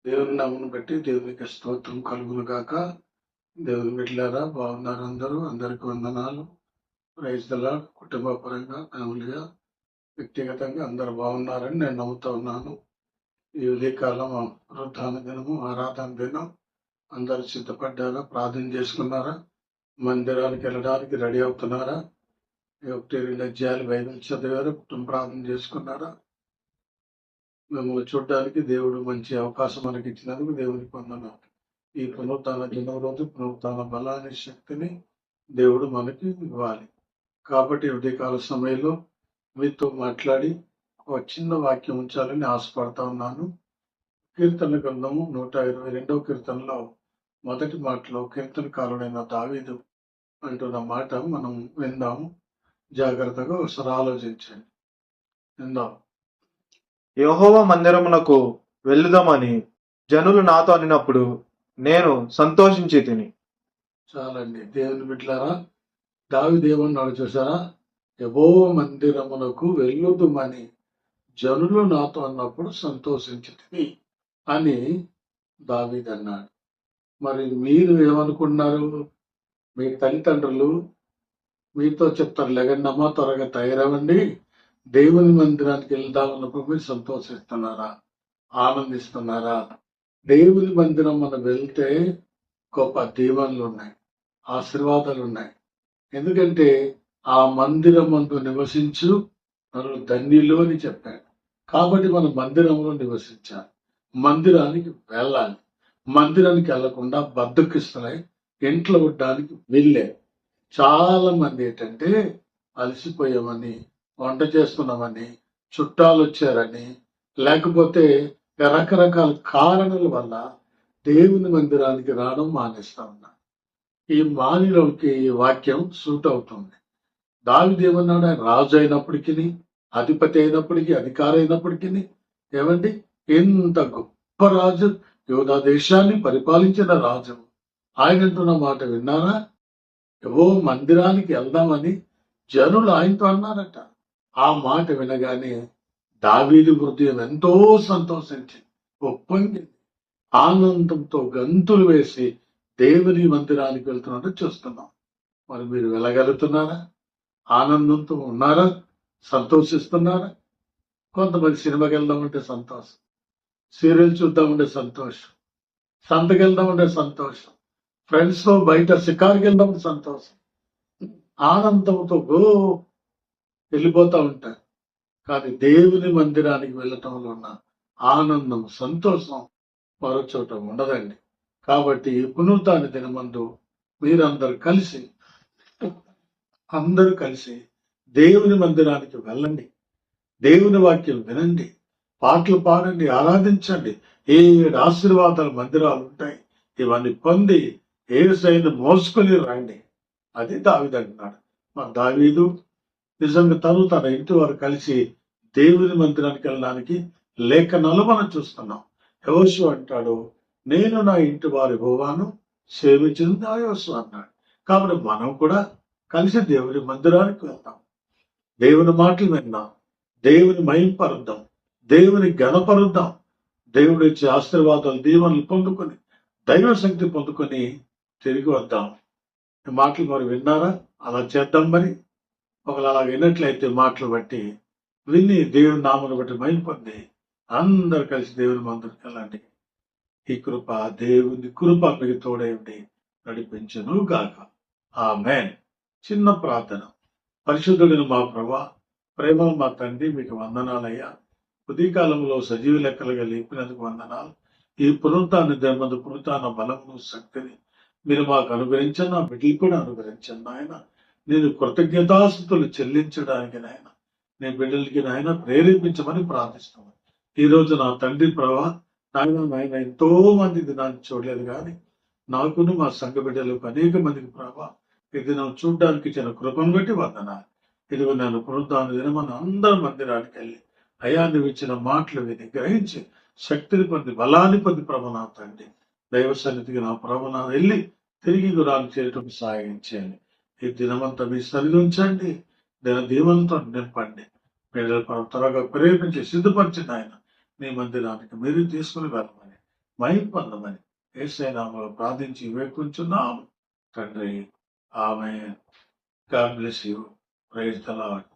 దేవుని నామమును బట్టి దేవునికి స్తోత్రం కలుగును గాక. దేవుని బిడ్డలారా బాగున్నారు అందరూ. అందరికి వందనాలు. Praise the lord. కుటుంబ పరంగా, ఫ్యామిలీగా, వ్యక్తిగతంగా అందరూ బాగున్నారని నేను నమ్ముతా ఉన్నాను. ఈ ఉదయకాలం పునరుత్థాన దినము, ఆరాధన దినం. అందరూ సిద్ధపడ్డారా? ప్రార్థన చేసుకున్నారా? మందిరానికి వెళ్ళడానికి రెడీ అవుతున్నారా? 1-2 అధ్యాయాలు బైబిల్ చదివారా? కుటుంబ ప్రార్థన చేసుకున్నారా? మిమ్మల్ని చూడడానికి దేవుడు మంచి అవకాశం మనకి ఇచ్చినందుకు దేవునికి వందనాలు. ఈ పునరుత్థాన దినం రోజు పునరుత్థాన బలాన్ని, శక్తిని దేవుడు మనకి ఇవ్వాలి. కాబట్టి ఉదయకాల సమయంలో మీతో మాట్లాడి ఒక చిన్న వాక్యం ఉంచాలని ఆశపడతా ఉన్నాను. కీర్తన గ్రంథము 122వ కీర్తనలో మొదటి మాటలో కీర్తనకారుడైన దావీదు అంటున్న మాట మనం విందాము. జాగ్రత్తగా ఒకసారి ఆలోచించండి. విందాం. యెహోవా మందిరమునకు వెళ్ళుదామని జనులు నాతో అనినప్పుడు నేను సంతోషించి తిని. చాలండి. దేవుని బిడ్డలారా, దావీదు ఏమన్నాడు చూసారా? యెహోవా మందిరమునకు వెళ్ళుదుమని జనులు నాతో అన్నప్పుడు సంతోషించి తిని అని దావీదు అన్నాడు. మరి మీరు ఏమనుకున్నారు? మీ తల్లిదండ్రులు మీతో చెప్తారు, లెగండమ్మా త్వరగా తయారవ్వండి, దేవుని మందిరానికి వెళ్దామన్నప్పుడు మీరు సంతోషిస్తున్నారా? ఆనందిస్తున్నారా? దేవుని మందిరం మనం వెళ్తే గొప్ప దీవెనలు ఉన్నాయి, ఆశీర్వాదాలు ఉన్నాయి. ఎందుకంటే ఆ మందిరం మందు నివసించు నన్ను ధన్యులు అని చెప్పాడు. కాబట్టి మనం మందిరంలో నివసించాలి, మందిరానికి వెళ్ళాలి. మందిరానికి వెళ్లకుండా బద్దకిస్తున్నాయి, ఇంట్లో ఉండడానికి వెళ్ళే చాలా మంది ఏంటంటే అలసిపోయామని, వంట చేస్తున్నామని, చుట్టాలు వచ్చారని, లేకపోతే రకరకాల కారణాల వల్ల దేవుని మందిరానికి రావడం మానేస్తా ఉన్నారు. ఈ మానిలోకి ఈ వాక్యం సూట్ అవుతుంది. దావీదు ఏమన్నాడు? ఆయన రాజు అయినప్పటికీ, అధిపతి అయినప్పటికీ, అధికారి అయినప్పటికీ, ఏమండి, ఎంత గొప్ప రాజు, యూదా దేశాన్ని పరిపాలించిన రాజు. ఆయన అంటున్న మాట విన్నారా? ఏవో మందిరానికి వెళ్దామని జనులు ఆయనతో అన్నారట. ఆ మాట వినగానే దావీదు హృదయం ఎంతో సంతోషించి ఒప్పొంగింది. ఆనందంతో గంతులు వేసి దేవుని మందిరానికి వెళ్తున్నట్టు చూస్తున్నాం. మరి మీరు వెళ్ళగలుగుతున్నారా? ఆనందంతో ఉన్నారా? సంతోషిస్తున్నారా? కొంతమంది సినిమాకి వెళ్దామంటే సంతోషం, సీరియల్ చూద్దామంటే సంతోషం, సంతకి వెళ్దామంటే సంతోషం, ఫ్రెండ్స్ తో బయట షికారుకి వెళ్దామంటే సంతోషం, ఆనందంతో వెళ్ళిపోతా ఉంటారు. కానీ దేవుని మందిరానికి వెళ్ళటంలో ఉన్న ఆనందం, సంతోషం మరో చోట ఉండదండి. కాబట్టి పునరుత్థాన దినమందు మీరందరూ కలిసి దేవుని మందిరానికి వెళ్ళండి, దేవుని వాక్యం వినండి, పాటలు పాడండి, ఆరాధించండి. 7 ఆశీర్వాదాల మందిరాలు ఉంటాయి. ఇవన్నీ పొంది యేసయ్యను మోసుకొని రండి. అది దావీదు అంటున్నాడు. మా దావీదు నిజంగా తన ఇంటి వారు కలిసి దేవుని మందిరానికి వెళ్ళడానికి లేఖనాలు మనం చూస్తున్నాం. యెహోషువ అంటాడు, నేను నా ఇంటి వారి యెహోవాను సేవించింది ఆ యెహోషువ అన్నాడు. కాబట్టి మనం కూడా కలిసి దేవుని మందిరానికి వెళ్తాం, దేవుని మాటలు విందాం, దేవుని మహింపరుద్దాం, దేవుని ఘనపరుద్దాం, దేవుడి ఇచ్చే ఆశీర్వాదాలు, దీవెనలు పొందుకొని, దైవ శక్తి పొందుకొని తిరిగి వద్దాం. ఈ మాటలు మరి విన్నారా? అలా చేద్దాం. మరి ఒకవేళ అలా విన్నట్లయితే మాటలు బట్టి విని దేవుని నామను బట్టి మహిమ పొంది అందరు కలిసి దేవుని మందిరానికి వెళ్ళండి. ఈ కృప, దేవుని కృప మీకు తోడేయండి, నడిపించును గాక. ఆమేన్. చిన్న ప్రార్థన. పరిశుద్ధుడైన మా ప్రభా, ప్రేమ మా తండ్రి, మీకు వందనాలయ్యా. ఉదయకాలంలో సజీవ లెక్కలుగా లేపినందుకు వందనాలు. ఈ పునరుత్థాన దినమందు పునరుత్థాన బలమును, శక్తిని మీరు మాకు అనుగ్రహించండి, నా బిడ్డలు కూడా అనుగ్రహించండి నాయన. నేను కృతజ్ఞతాస్తుతులు చెల్లించడానికి నాయన నీ బిడ్డలకి నాయన ప్రేరేపించమని ప్రార్థిస్తున్నాను. ఈ రోజు నా తండ్రి ప్రభా నాయన ఎంతో మంది దినాన్ని చూడలేదు, కానీ నాకును మా సంఘ బిడ్డలకు అనేక మందికి ప్రభా ఈ దినం చూడడానికి చిన్న కృపను బట్టి వందనాలు. ఇదిగో నన్ను పునరుత్థాన దినం మన అందరం మందిరానికి వెళ్ళి అయా నువ్వు ఇచ్చిన మాటలు విని గ్రహించి శక్తిని పొంది, బలాన్ని పొంది ప్రభు నా తండ్రి దైవ సన్నిధికి నా ప్రభు నా వెళ్ళి తిరిగి గురానికి చేయటం సహాయం చేయండి. ఈ దినమంతా మీ సన్నిధి ఉంచండి, దీవెనతో నింపండి. మీరు త్వరగా ప్రేరేపించి సిద్ధపరిచిన ఆయన నీ మందిరానికి మీరు తీసుకుని వెళ్ళమని మహిమ పొందమని యేసయ్య నామములో ప్రార్థించి వేడుకుంటున్నాం తండ్రి. Amen. God bless you. Praise the lord.